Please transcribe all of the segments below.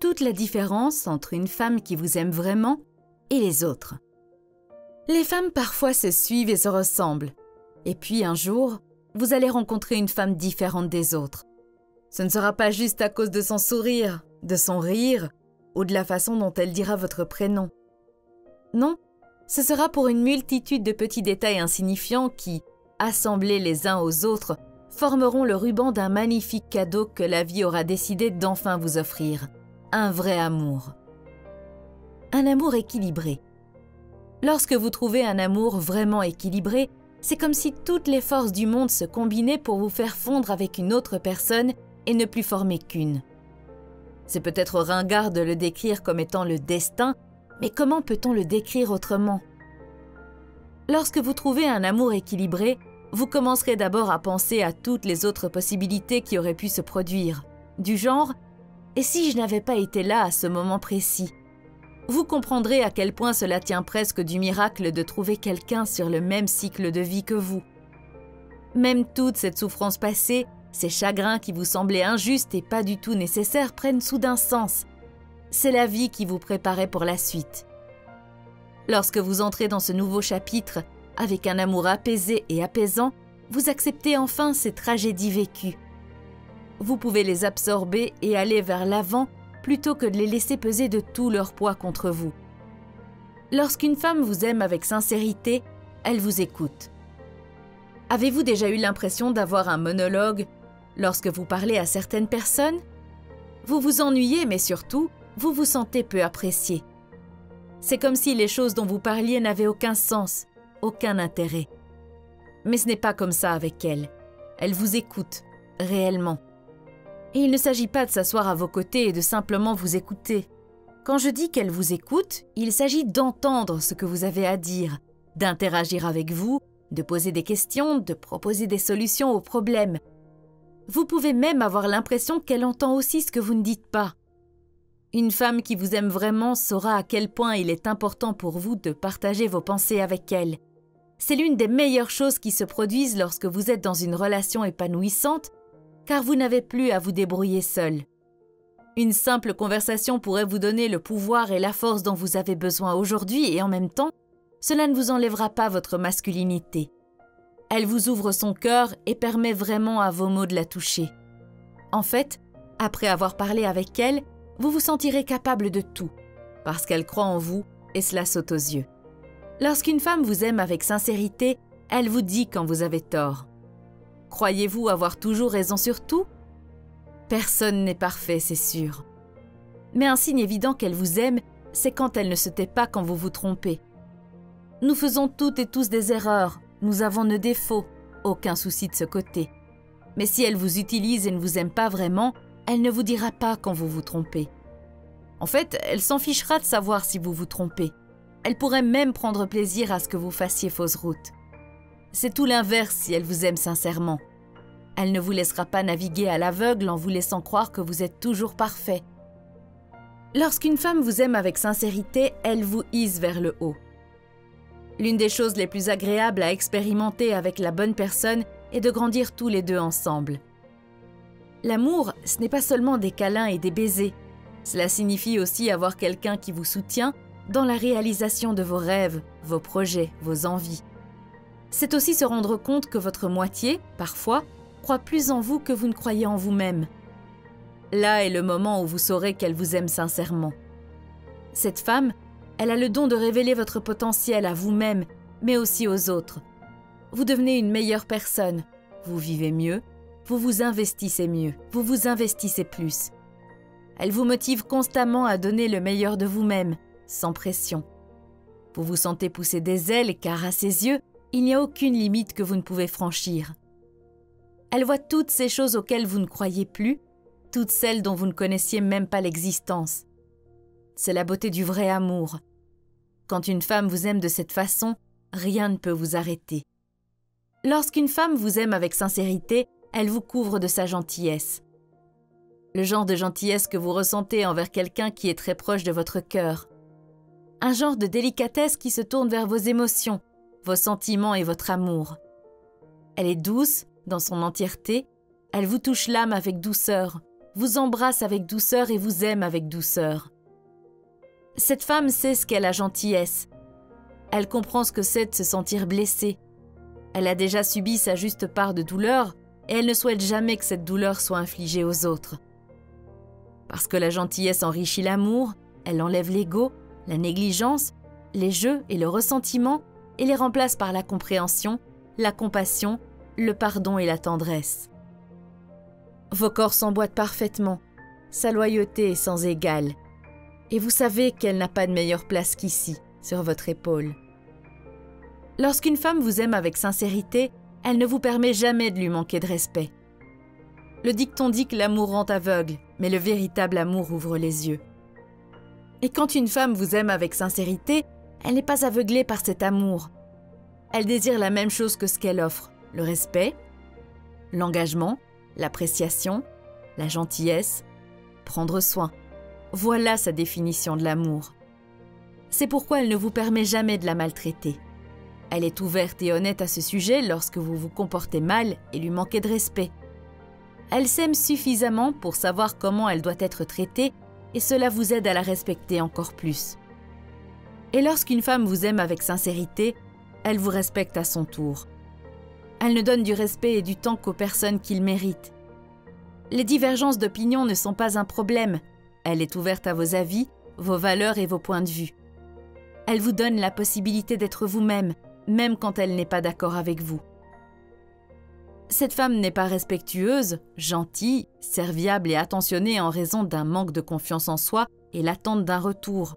toute la différence entre une femme qui vous aime vraiment et les autres. Les femmes parfois se suivent et se ressemblent. Et puis un jour, vous allez rencontrer une femme différente des autres. Ce ne sera pas juste à cause de son sourire, de son rire ou de la façon dont elle dira votre prénom. Non, ce sera pour une multitude de petits détails insignifiants qui, assemblés les uns aux autres, formeront le ruban d'un magnifique cadeau que la vie aura décidé d'enfin vous offrir. Un vrai amour. Un amour équilibré. Lorsque vous trouvez un amour vraiment équilibré, c'est comme si toutes les forces du monde se combinaient pour vous faire fondre avec une autre personne et ne plus former qu'une. C'est peut-être ringard de le décrire comme étant le destin, mais comment peut-on le décrire autrement? Lorsque vous trouvez un amour équilibré, vous commencerez d'abord à penser à toutes les autres possibilités qui auraient pu se produire, du genre « et si je n'avais pas été là à ce moment précis ?» Vous comprendrez à quel point cela tient presque du miracle de trouver quelqu'un sur le même cycle de vie que vous. Même toute cette souffrance passée, ces chagrins qui vous semblaient injustes et pas du tout nécessaires prennent soudain sens. C'est la vie qui vous préparait pour la suite. Lorsque vous entrez dans ce nouveau chapitre, avec un amour apaisé et apaisant, vous acceptez enfin ces tragédies vécues. Vous pouvez les absorber et aller vers l'avant plutôt que de les laisser peser de tout leur poids contre vous. Lorsqu'une femme vous aime avec sincérité, elle vous écoute. Avez-vous déjà eu l'impression d'avoir un monologue lorsque vous parlez à certaines personnes? Vous vous ennuyez, mais surtout, vous vous sentez peu apprécié. C'est comme si les choses dont vous parliez n'avaient aucun sens, aucun intérêt. Mais ce n'est pas comme ça avec elle. Elle vous écoute, réellement. Et il ne s'agit pas de s'asseoir à vos côtés et de simplement vous écouter. Quand je dis qu'elle vous écoute, il s'agit d'entendre ce que vous avez à dire, d'interagir avec vous, de poser des questions, de proposer des solutions aux problèmes. Vous pouvez même avoir l'impression qu'elle entend aussi ce que vous ne dites pas. Une femme qui vous aime vraiment saura à quel point il est important pour vous de partager vos pensées avec elle. C'est l'une des meilleures choses qui se produisent lorsque vous êtes dans une relation épanouissante, car vous n'avez plus à vous débrouiller seul. Une simple conversation pourrait vous donner le pouvoir et la force dont vous avez besoin aujourd'hui et en même temps, cela ne vous enlèvera pas votre masculinité. Elle vous ouvre son cœur et permet vraiment à vos mots de la toucher. En fait, après avoir parlé avec elle, vous vous sentirez capable de tout, parce qu'elle croit en vous et cela saute aux yeux. Lorsqu'une femme vous aime avec sincérité, elle vous dit quand vous avez tort. Croyez-vous avoir toujours raison sur tout? Personne n'est parfait, c'est sûr. Mais un signe évident qu'elle vous aime, c'est quand elle ne se tait pas quand vous vous trompez. Nous faisons toutes et tous des erreurs, nous avons nos défauts, aucun souci de ce côté. Mais si elle vous utilise et ne vous aime pas vraiment, elle ne vous dira pas quand vous vous trompez. En fait, elle s'en fichera de savoir si vous vous trompez. Elle pourrait même prendre plaisir à ce que vous fassiez fausse route. C'est tout l'inverse si elle vous aime sincèrement. Elle ne vous laissera pas naviguer à l'aveugle en vous laissant croire que vous êtes toujours parfait. Lorsqu'une femme vous aime avec sincérité, elle vous hisse vers le haut. L'une des choses les plus agréables à expérimenter avec la bonne personne est de grandir tous les deux ensemble. L'amour, ce n'est pas seulement des câlins et des baisers. Cela signifie aussi avoir quelqu'un qui vous soutient dans la réalisation de vos rêves, vos projets, vos envies. C'est aussi se rendre compte que votre moitié, parfois, croit plus en vous que vous ne croyez en vous-même. Là est le moment où vous saurez qu'elle vous aime sincèrement. Cette femme, elle a le don de révéler votre potentiel à vous-même, mais aussi aux autres. Vous devenez une meilleure personne, vous vivez mieux, vous vous investissez mieux, vous vous investissez plus. Elle vous motive constamment à donner le meilleur de vous-même, sans pression. Vous vous sentez pousser des ailes car à ses yeux, il n'y a aucune limite que vous ne pouvez franchir. Elle voit toutes ces choses auxquelles vous ne croyez plus, toutes celles dont vous ne connaissiez même pas l'existence. C'est la beauté du vrai amour. Quand une femme vous aime de cette façon, rien ne peut vous arrêter. Lorsqu'une femme vous aime avec sincérité, elle vous couvre de sa gentillesse. Le genre de gentillesse que vous ressentez envers quelqu'un qui est très proche de votre cœur. Un genre de délicatesse qui se tourne vers vos émotions, vos sentiments et votre amour. Elle est douce, dans son entièreté, elle vous touche l'âme avec douceur, vous embrasse avec douceur et vous aime avec douceur. Cette femme sait ce qu'est la gentillesse. Elle comprend ce que c'est de se sentir blessée. Elle a déjà subi sa juste part de douleur et elle ne souhaite jamais que cette douleur soit infligée aux autres. Parce que la gentillesse enrichit l'amour, elle enlève l'ego, la négligence, les jeux et le ressentiment et les remplace par la compréhension, la compassion, le pardon et la tendresse. Vos corps s'emboîtent parfaitement, sa loyauté est sans égale. Et vous savez qu'elle n'a pas de meilleure place qu'ici, sur votre épaule. Lorsqu'une femme vous aime avec sincérité, elle ne vous permet jamais de lui manquer de respect. Le dicton dit que l'amour rend aveugle, mais le véritable amour ouvre les yeux. Et quand une femme vous aime avec sincérité, elle n'est pas aveuglée par cet amour. Elle désire la même chose que ce qu'elle offre, le respect, l'engagement, l'appréciation, la gentillesse, prendre soin. Voilà sa définition de l'amour. C'est pourquoi elle ne vous permet jamais de la maltraiter. Elle est ouverte et honnête à ce sujet lorsque vous vous comportez mal et lui manquez de respect. Elle s'aime suffisamment pour savoir comment elle doit être traitée et cela vous aide à la respecter encore plus. Et lorsqu'une femme vous aime avec sincérité, elle vous respecte à son tour. Elle ne donne du respect et du temps qu'aux personnes qu'il mérite. Les divergences d'opinion ne sont pas un problème. Elle est ouverte à vos avis, vos valeurs et vos points de vue. Elle vous donne la possibilité d'être vous-même, même quand elle n'est pas d'accord avec vous. Cette femme n'est pas respectueuse, gentille, serviable et attentionnée en raison d'un manque de confiance en soi et l'attente d'un retour.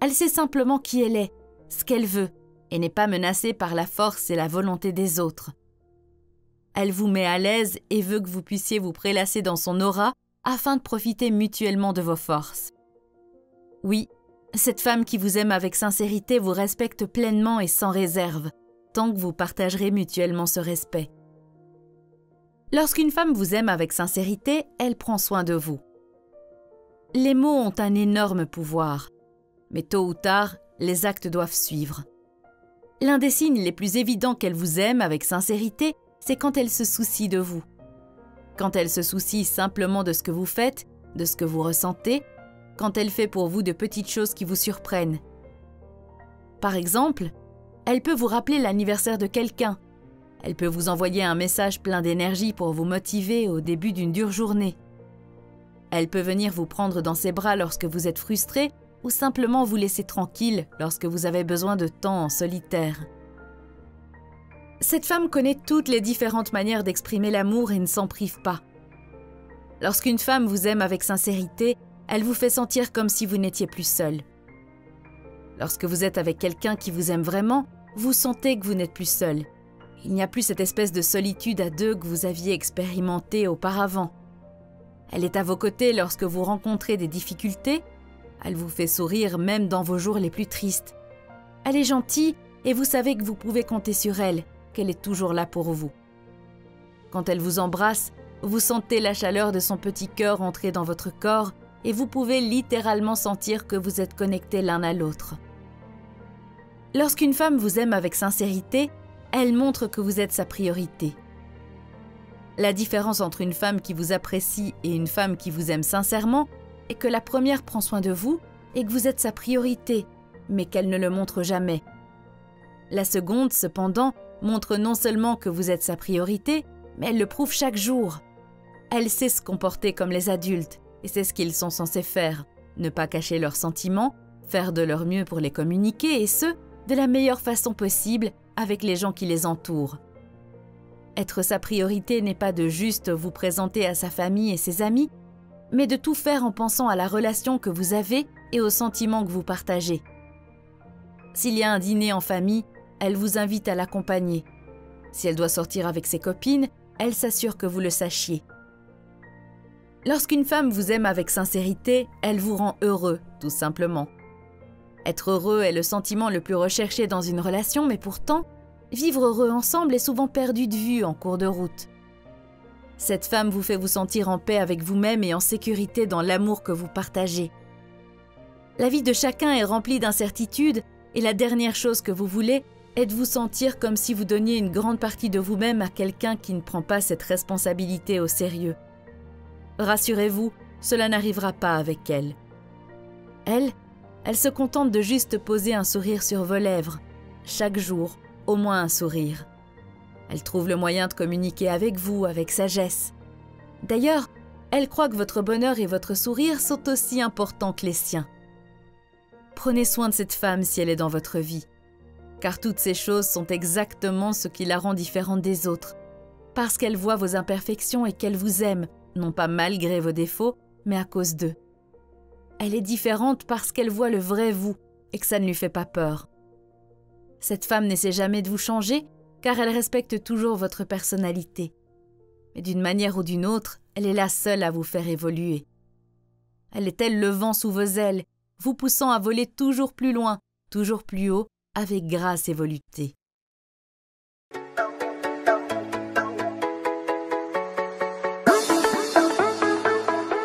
Elle sait simplement qui elle est, ce qu'elle veut, et n'est pas menacée par la force et la volonté des autres. Elle vous met à l'aise et veut que vous puissiez vous prélasser dans son aura afin de profiter mutuellement de vos forces. Oui, cette femme qui vous aime avec sincérité vous respecte pleinement et sans réserve, tant que vous partagerez mutuellement ce respect. Lorsqu'une femme vous aime avec sincérité, elle prend soin de vous. Les mots ont un énorme pouvoir, mais tôt ou tard, les actes doivent suivre. L'un des signes les plus évidents qu'elle vous aime avec sincérité, c'est quand elle se soucie de vous. Quand elle se soucie simplement de ce que vous faites, de ce que vous ressentez, quand elle fait pour vous de petites choses qui vous surprennent. Par exemple, elle peut vous rappeler l'anniversaire de quelqu'un. Elle peut vous envoyer un message plein d'énergie pour vous motiver au début d'une dure journée. Elle peut venir vous prendre dans ses bras lorsque vous êtes frustré ou simplement vous laisser tranquille lorsque vous avez besoin de temps en solitaire. Cette femme connaît toutes les différentes manières d'exprimer l'amour et ne s'en prive pas. Lorsqu'une femme vous aime avec sincérité, elle vous fait sentir comme si vous n'étiez plus seul. Lorsque vous êtes avec quelqu'un qui vous aime vraiment, vous sentez que vous n'êtes plus seul. Il n'y a plus cette espèce de solitude à deux que vous aviez expérimentée auparavant. Elle est à vos côtés lorsque vous rencontrez des difficultés. Elle vous fait sourire même dans vos jours les plus tristes. Elle est gentille et vous savez que vous pouvez compter sur elle, qu'elle est toujours là pour vous. Quand elle vous embrasse, vous sentez la chaleur de son petit cœur entrer dans votre corps et vous pouvez littéralement sentir que vous êtes connectés l'un à l'autre. Lorsqu'une femme vous aime avec sincérité, elle montre que vous êtes sa priorité. La différence entre une femme qui vous apprécie et une femme qui vous aime sincèrement est que la première prend soin de vous et que vous êtes sa priorité, mais qu'elle ne le montre jamais. La seconde, cependant, montre non seulement que vous êtes sa priorité, mais elle le prouve chaque jour. Elle sait se comporter comme les adultes, et c'est ce qu'ils sont censés faire, ne pas cacher leurs sentiments, faire de leur mieux pour les communiquer, et ce, de la meilleure façon possible avec les gens qui les entourent. Être sa priorité n'est pas de juste vous présenter à sa famille et ses amis, mais de tout faire en pensant à la relation que vous avez et aux sentiments que vous partagez. S'il y a un dîner en famille, elle vous invite à l'accompagner. Si elle doit sortir avec ses copines, elle s'assure que vous le sachiez. Lorsqu'une femme vous aime avec sincérité, elle vous rend heureux, tout simplement. Être heureux est le sentiment le plus recherché dans une relation, mais pourtant, vivre heureux ensemble est souvent perdu de vue en cours de route. Cette femme vous fait vous sentir en paix avec vous-même et en sécurité dans l'amour que vous partagez. La vie de chacun est remplie d'incertitudes et la dernière chose que vous voulez est de vous sentir comme si vous donniez une grande partie de vous-même à quelqu'un qui ne prend pas cette responsabilité au sérieux. Rassurez-vous, cela n'arrivera pas avec elle. Elle se contente de juste poser un sourire sur vos lèvres. Chaque jour, au moins un sourire. Elle trouve le moyen de communiquer avec vous, avec sagesse. D'ailleurs, elle croit que votre bonheur et votre sourire sont aussi importants que les siens. Prenez soin de cette femme si elle est dans votre vie, car toutes ces choses sont exactement ce qui la rend différente des autres, parce qu'elle voit vos imperfections et qu'elle vous aime, non pas malgré vos défauts, mais à cause d'eux. Elle est différente parce qu'elle voit le vrai vous et que ça ne lui fait pas peur. Cette femme n'essaie jamais de vous changer, car elle respecte toujours votre personnalité. Mais d'une manière ou d'une autre, elle est la seule à vous faire évoluer. Elle est elle le vent sous vos ailes, vous poussant à voler toujours plus loin, toujours plus haut, avec grâce et volupté.